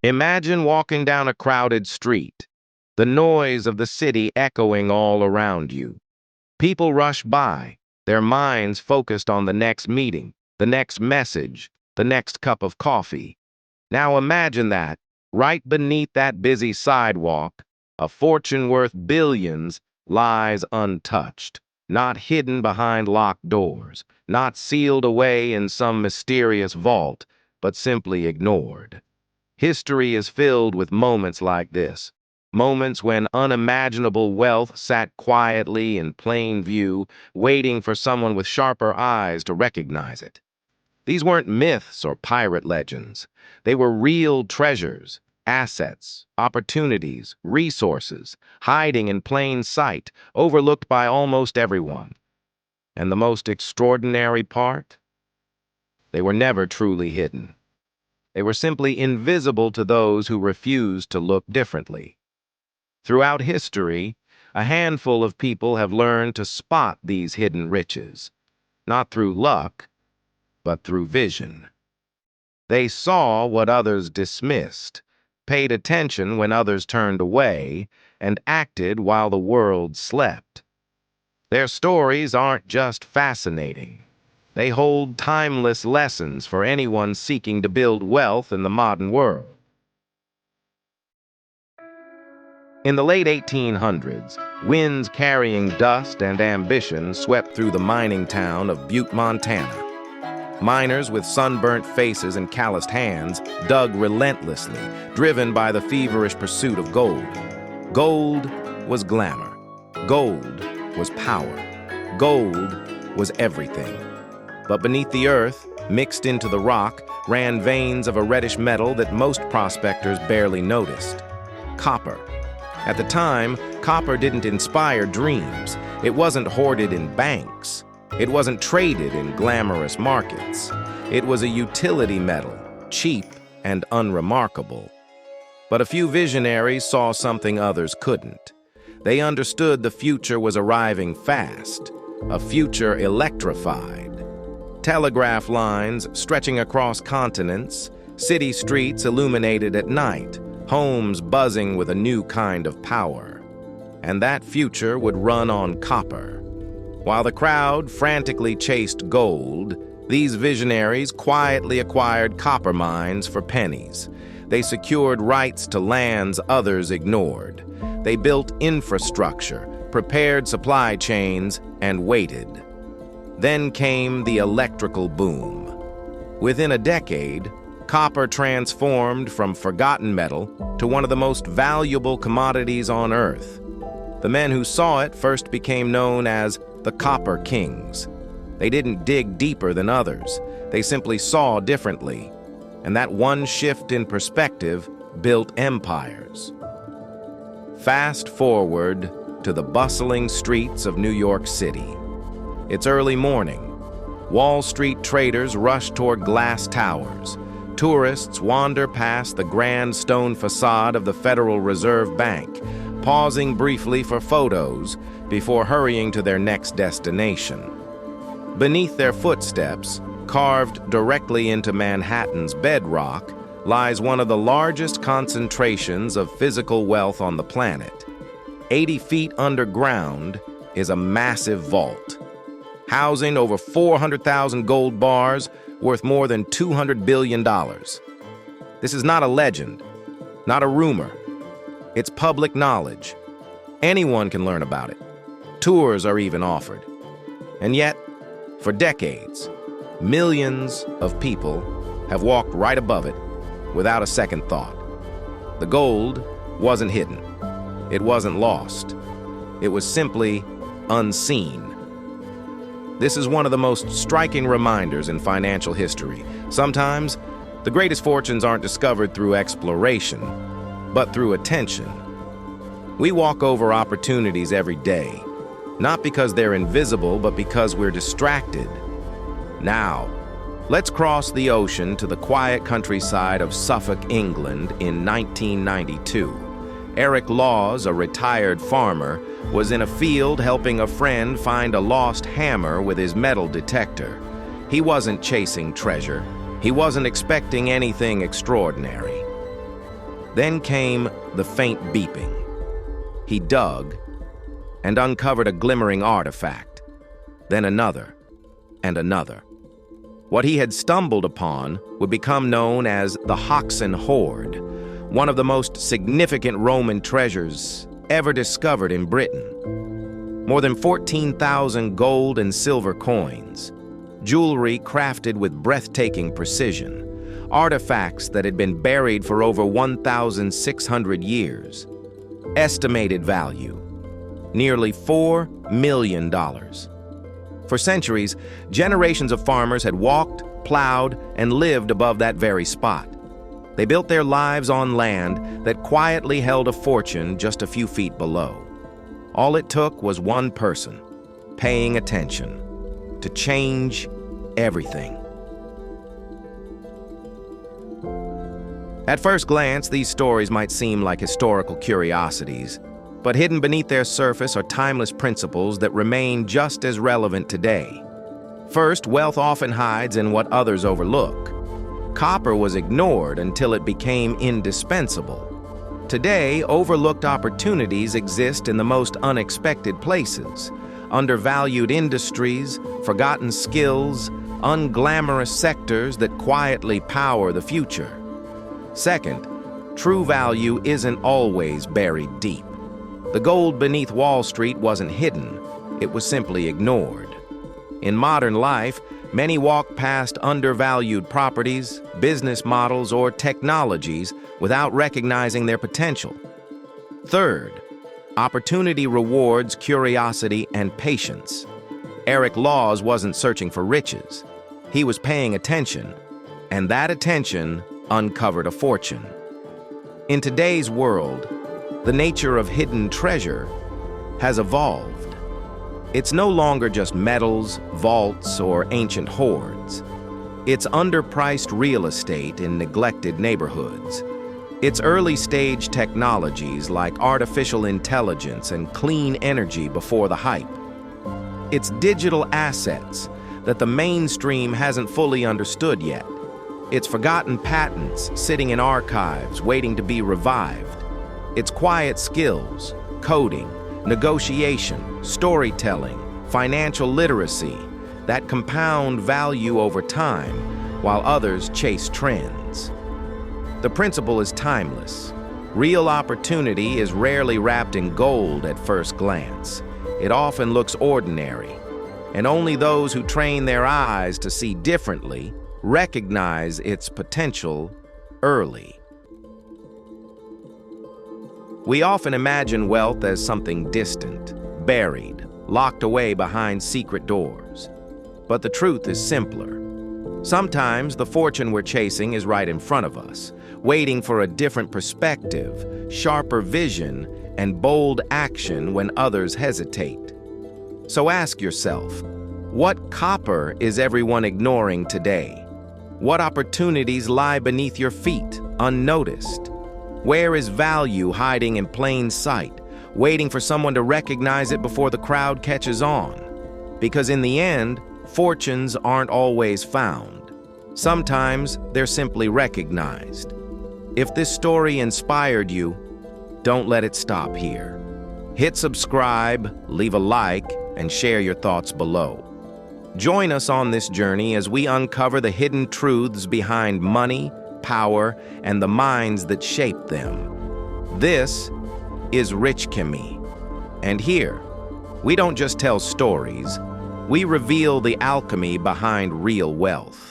Imagine walking down a crowded street, the noise of the city echoing all around you. People rush by, their minds focused on the next meeting, the next message, the next cup of coffee. Now imagine that, right beneath that busy sidewalk, a fortune worth billions lies untouched, not hidden behind locked doors, not sealed away in some mysterious vault, but simply ignored. History is filled with moments like this, moments when unimaginable wealth sat quietly in plain view, waiting for someone with sharper eyes to recognize it. These weren't myths or pirate legends. They were real treasures, assets, opportunities, resources, hiding in plain sight, overlooked by almost everyone. And the most extraordinary part? They were never truly hidden. They were simply invisible to those who refused to look differently. Throughout history, a handful of people have learned to spot these hidden riches, not through luck, but through vision. They saw what others dismissed, paid attention when others turned away, and acted while the world slept. Their stories aren't just fascinating. They hold timeless lessons for anyone seeking to build wealth in the modern world. In the late 1800s, winds carrying dust and ambition swept through the mining town of Butte, Montana. Miners with sunburnt faces and calloused hands dug relentlessly, driven by the feverish pursuit of gold. Gold was glamour. Gold was power. Gold was everything. But beneath the earth, mixed into the rock, ran veins of a reddish metal that most prospectors barely noticed: copper. At the time, copper didn't inspire dreams. It wasn't hoarded in banks. It wasn't traded in glamorous markets. It was a utility metal, cheap and unremarkable. But a few visionaries saw something others couldn't. They understood the future was arriving fast, a future electrified. Telegraph lines stretching across continents, city streets illuminated at night, homes buzzing with a new kind of power. And that future would run on copper. While the crowd frantically chased gold, these visionaries quietly acquired copper mines for pennies. They secured rights to lands others ignored. They built infrastructure, prepared supply chains, and waited. Then came the electrical boom. Within a decade, copper transformed from forgotten metal to one of the most valuable commodities on Earth. The men who saw it first became known as the Copper Kings. They didn't dig deeper than others. They simply saw differently. And that one shift in perspective built empires. Fast forward to the bustling streets of New York City. It's early morning. Wall Street traders rush toward glass towers. Tourists wander past the grand stone facade of the Federal Reserve Bank, pausing briefly for photos before hurrying to their next destination. Beneath their footsteps, carved directly into Manhattan's bedrock, lies one of the largest concentrations of physical wealth on the planet. 80 feet underground is a massive vault, housing over 400,000 gold bars worth more than $200 billion. This is not a legend, not a rumor. It's public knowledge. Anyone can learn about it. Tours are even offered. And yet, for decades, millions of people have walked right above it without a second thought. The gold wasn't hidden. It wasn't lost. It was simply unseen. This is one of the most striking reminders in financial history. Sometimes, the greatest fortunes aren't discovered through exploration, but through attention. We walk over opportunities every day, not because they're invisible, but because we're distracted. Now, let's cross the ocean to the quiet countryside of Suffolk, England in 1992. Eric Laws, a retired farmer, was in a field helping a friend find a lost hammer with his metal detector. He wasn't chasing treasure. He wasn't expecting anything extraordinary. Then came the faint beeping. He dug and uncovered a glimmering artifact, then another and another. What he had stumbled upon would become known as the Hoxne Hoard, one of the most significant Roman treasures ever discovered in Britain. More than 14,000 gold and silver coins, jewelry crafted with breathtaking precision, artifacts that had been buried for over 1,600 years. Estimated value, nearly $4 million. For centuries, generations of farmers had walked, plowed, and lived above that very spot. They built their lives on land that quietly held a fortune just a few feet below. All it took was one person, paying attention, to change everything. At first glance, these stories might seem like historical curiosities, but hidden beneath their surface are timeless principles that remain just as relevant today. First, wealth often hides in what others overlook. Copper was ignored until it became indispensable. Today, overlooked opportunities exist in the most unexpected places: undervalued industries, forgotten skills, unglamorous sectors that quietly power the future. Second, true value isn't always buried deep. The gold beneath Wall Street wasn't hidden, it was simply ignored. In modern life, many walk past undervalued properties, business models, or technologies without recognizing their potential. Third, opportunity rewards curiosity and patience. Eric Laws wasn't searching for riches. He was paying attention, and that attention uncovered a fortune. In today's world, the nature of hidden treasure has evolved. It's no longer just metals, vaults, or ancient hoards. It's underpriced real estate in neglected neighborhoods. It's early-stage technologies like artificial intelligence and clean energy before the hype. It's digital assets that the mainstream hasn't fully understood yet. It's forgotten patents sitting in archives waiting to be revived. It's quiet skills, coding, negotiation, storytelling, financial literacy that compound value over time while others chase trends. The principle is timeless. Real opportunity is rarely wrapped in gold at first glance. It often looks ordinary, and only those who train their eyes to see differently recognize its potential early. We often imagine wealth as something distant, buried, locked away behind secret doors. But the truth is simpler. Sometimes the fortune we're chasing is right in front of us, waiting for a different perspective, sharper vision, and bold action when others hesitate. So ask yourself, what copper is everyone ignoring today? What opportunities lie beneath your feet, unnoticed? Where is value hiding in plain sight, waiting for someone to recognize it before the crowd catches on? Because in the end, fortunes aren't always found. Sometimes they're simply recognized. If this story inspired you, don't let it stop here. Hit subscribe, leave a like, and share your thoughts below. Join us on this journey as we uncover the hidden truths behind money, power, and the minds that shape them. This is Richchemy, and here, we don't just tell stories, we reveal the alchemy behind real wealth.